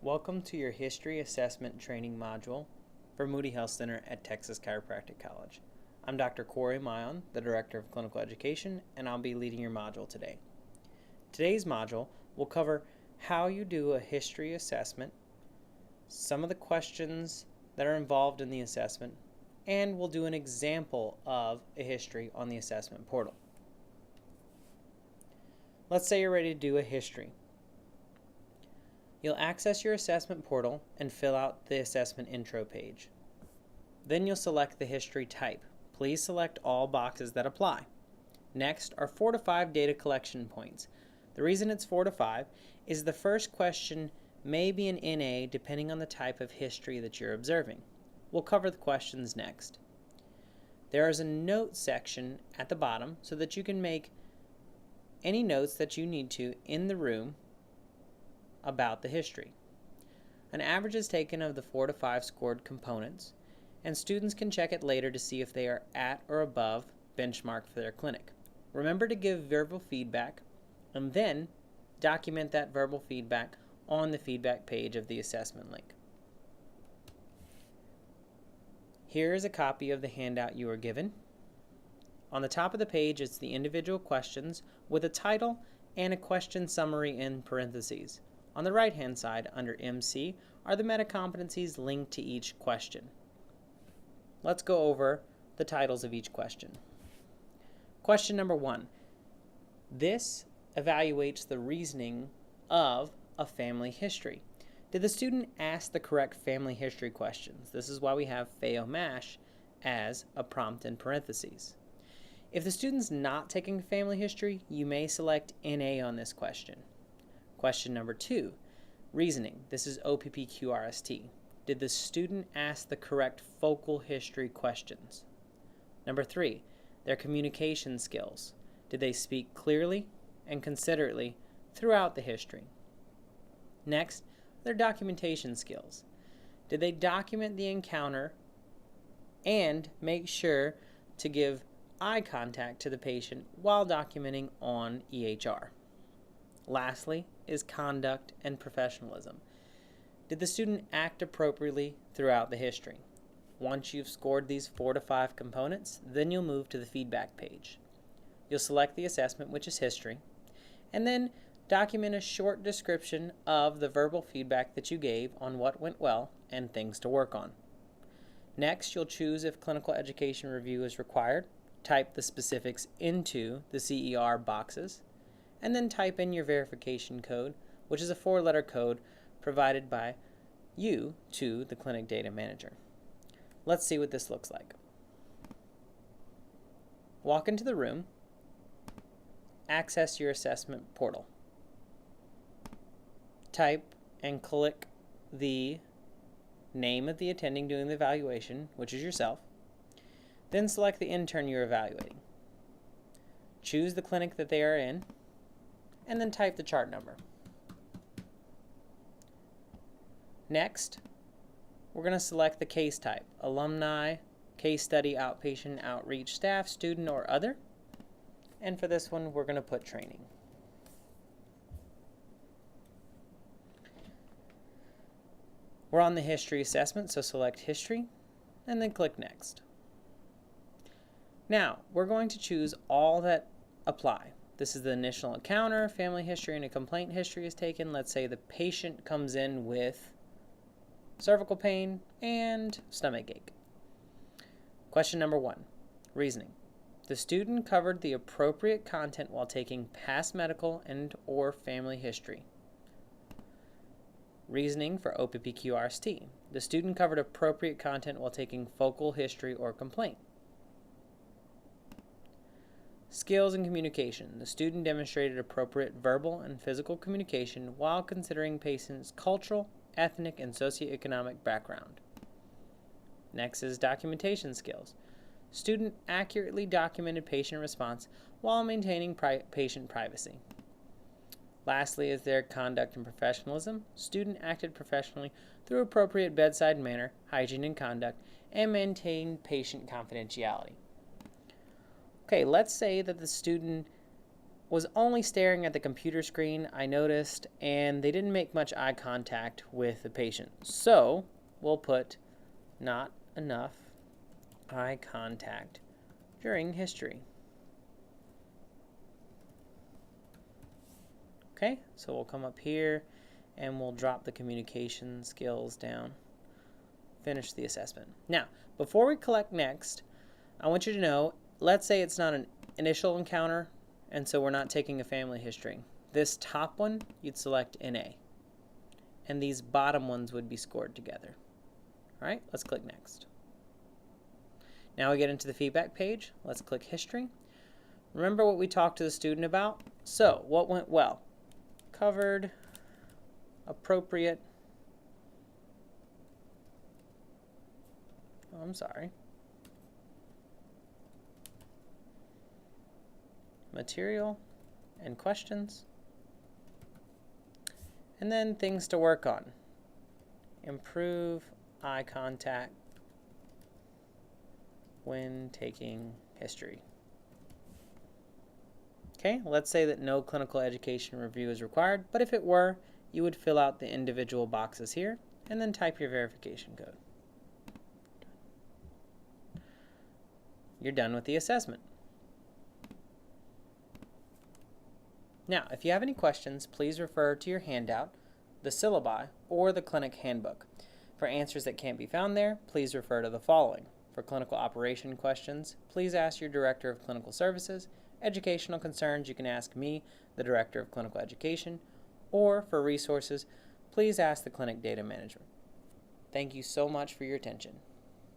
Welcome to your History Assessment Training module for Moody Health Center at Texas Chiropractic College. I'm Dr. Corey Mayon, the Director of Clinical Education, and I'll be leading your module today. Today's module will cover how you do a history assessment, some of the questions that are involved in the assessment, and we'll do an example of a history on the assessment portal. Let's say you're ready to do a history. You'll access your assessment portal and fill out the assessment intro page. Then you'll select the history type. Please select all boxes that apply. Next are 4 to 5 data collection points. The reason it's 4 to 5 is the first question may be an NA depending on the type of history that you're observing. We'll cover the questions next. There is a note section at the bottom so that you can make any notes that you need to in the room about the history. An average is taken of the 4 to 5 scored components, and students can check it later to see if they are at or above benchmark for their clinic. Remember to give verbal feedback and then document that verbal feedback on the feedback page of the assessment link. Here is a copy of the handout you were given. On the top of the page, it's the individual questions with a title and a question summary in parentheses. On the right-hand side, under MC, are the meta-competencies linked to each question. Let's go over the titles of each question. Question number 1. This evaluates the reasoning of a family history. Did the student ask the correct family history questions? This is why we have FAO-MASH as a prompt in parentheses. If the student's not taking family history, you may select NA on this question. Question number 2, reasoning. This is OPPQRST. Did the student ask the correct focal history questions? Number 3, their communication skills. Did they speak clearly and considerately throughout the history? Next, their documentation skills. Did they document the encounter and make sure to give eye contact to the patient while documenting on EHR? Lastly is conduct and professionalism. Did the student act appropriately throughout the history? Once you've scored these 4 to 5 components, then you'll move to the feedback page. You'll select the assessment, which is history, and then document a short description of the verbal feedback that you gave on what went well and things to work on. Next, you'll choose if clinical education review is required, type the specifics into the CER boxes, and then type in your verification code, which is a 4-letter code provided by you to the clinic data manager. Let's see what this looks like. Walk into the room, access your assessment portal. Type and click the name of the attending doing the evaluation, which is yourself. Then select the intern you're evaluating. Choose the clinic that they are in, and then type the chart number. Next, we're going to select the case type, alumni, case study, outpatient, outreach, staff, student, or other. And for this one, we're going to put training. We're on the history assessment, so select history, and then click next. Now, we're going to choose all that apply. This is the initial encounter, family history, and a complaint history is taken. Let's say the patient comes in with cervical pain and stomach ache. Question number 1, reasoning. The student covered the appropriate content while taking past medical and or family history. Reasoning for OPPQRST. The student covered appropriate content while taking focal history or complaint. Skills and communication. The student demonstrated appropriate verbal and physical communication while considering patient's cultural, ethnic, and socioeconomic background. Next is documentation skills. Student accurately documented patient response while maintaining patient privacy. Lastly is their conduct and professionalism. Student acted professionally through appropriate bedside manner, hygiene, and conduct, and maintained patient confidentiality. Okay, let's say that the student was only staring at the computer screen, I noticed, and they didn't make much eye contact with the patient. So we'll put not enough eye contact during history. Okay, so we'll come up here and we'll drop the communication skills down. Finish the assessment. Now, before we collect next, I want you to know, let's say it's not an initial encounter, and so we're not taking a family history. This top one, you'd select NA. And these bottom ones would be scored together. All right, let's click next. Now we get into the feedback page. Let's click history. Remember what we talked to the student about? So, what went well? Covered, appropriate, material and questions, and then things to work on. Improve eye contact when taking history. Okay, let's say that no clinical education review is required, but if it were, you would fill out the individual boxes here and then type your verification code. You're done with the assessment. Now, if you have any questions, please refer to your handout, the syllabi, or the clinic handbook. For answers that can't be found there, please refer to the following. For clinical operation questions, please ask your Director of Clinical Services. Educational concerns, you can ask me, the Director of Clinical Education, or for resources, please ask the Clinic Data Management. Thank you so much for your attention.